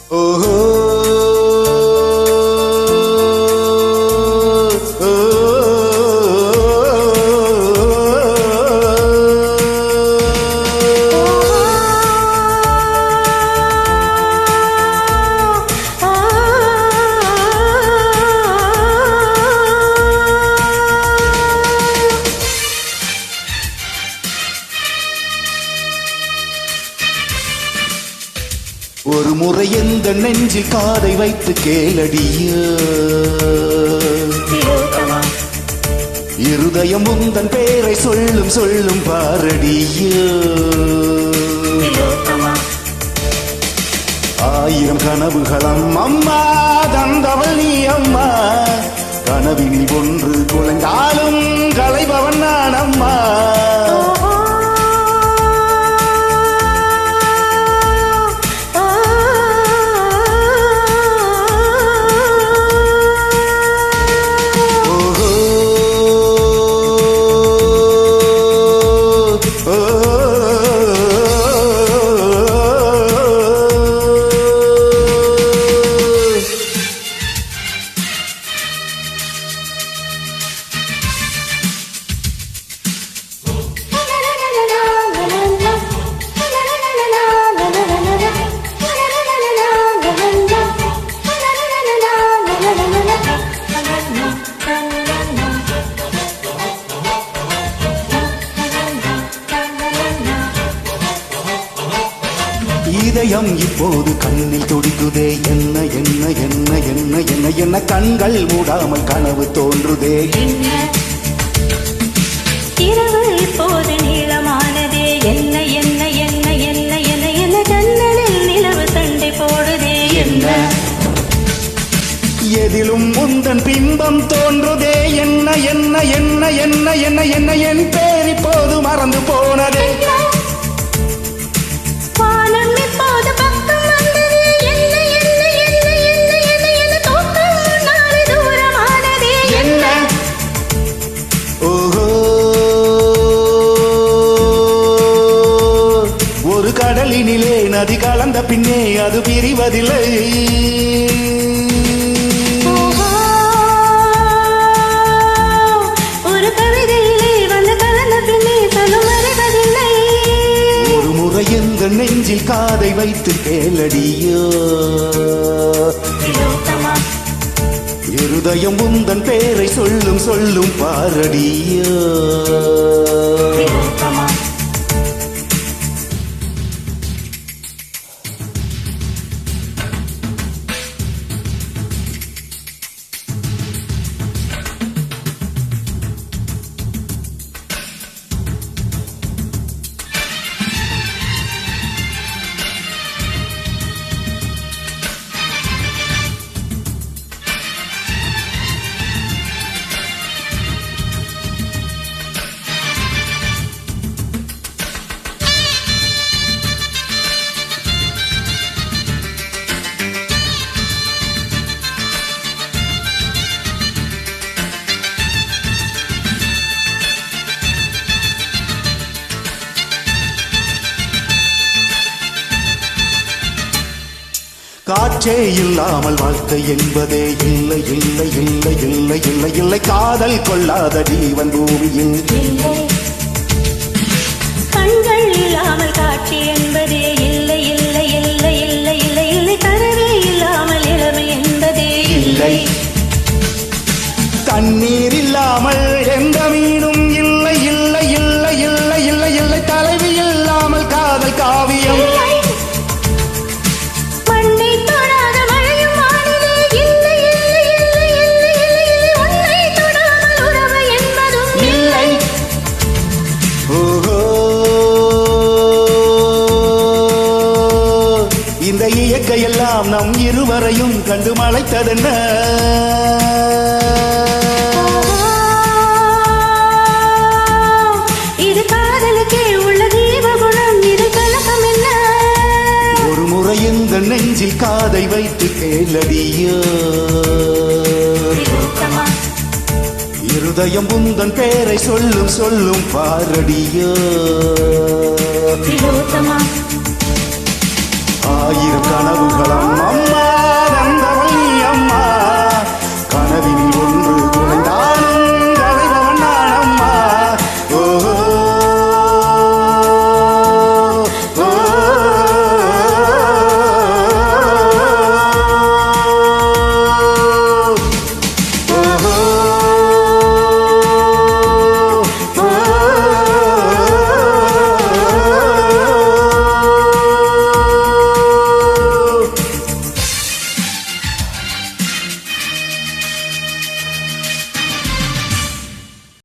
ஓஹோ ஒரு முறை எந்த நெஞ்சில் காதை வைத்து கேளடிய இருதயம் உந்தன் பேரை சொல்லும் சொல்லும் பாரடிய ஆயிரம் கனவுகளம் அம்மா தந்தவள் நீ அம்மா கனவினில் ஒன்று குலைந்தாலும் கலைபவன் நான் அம்மா இதயம் இப்போது கண்ணில் துடிக்குதே என்ன என்ன என்ன என்ன என்ன என்ன கண்கள் மூடாமல் கனவு தோன்றுதே இரவு இப்போது நீளமானதே என்ன என்ன என்ன என்ன என்ன என்ன ஜன்னலில் நிலவு சண்டை போடுதே என்ன எதிலும் முந்தன் பிம்பம் தோன்றுதே என்ன என்ன என்ன என்ன என்ன என்ன என் பேர் இப்போது மறந்து போனதே கடலினிலே நதி கலந்த பின்னே அது பிரிவதில்லை ஒரு கவிதையிலே வந்து கலந்த பின்னே தனம் அறிவதில்லை ஒரு முறை எந்த நெஞ்சில் காதை வைத்து கேளடியோ இருதயம் உந்தன் பேரை சொல்லும் சொல்லும் பாரடியோ காற்றே இல்லாமல் வாழ்க்கை என்பதே இல்லை இல்லை இல்லை இல்லை இல்லை இல்லை காதல் கொள்ளாத ஜீவன் பூமியில் கண்கள் இல்லாமல் காட்சி என்பதே இல்லை இல்லை இல்லை இல்லை இல்லை இல்லை கனவே இல்லாமல் இளமை என்பதே இல்லை தண்ணீர் இல்லாமல் எந்த மீனும் இல்லை இல்லை இல்லை இல்லை இல்லை இல்லை தலைவி இல்லாமல் காதல் காவியம் இந்த இயற்கையெல்லாம் நம் இருவரையும் கண்டு மலைத்ததென்ன இது காதலுக்கே உள்ள தீபகுணம் இது கலக்கம் என்ன ஒரு முறை இந்த நெஞ்சில் காதை வைத்து கேளடியோ இருதயம் உந்தன் பேரை சொல்லும் சொல்லும் பாரடியோ ஆயிரம் கனவுகளம்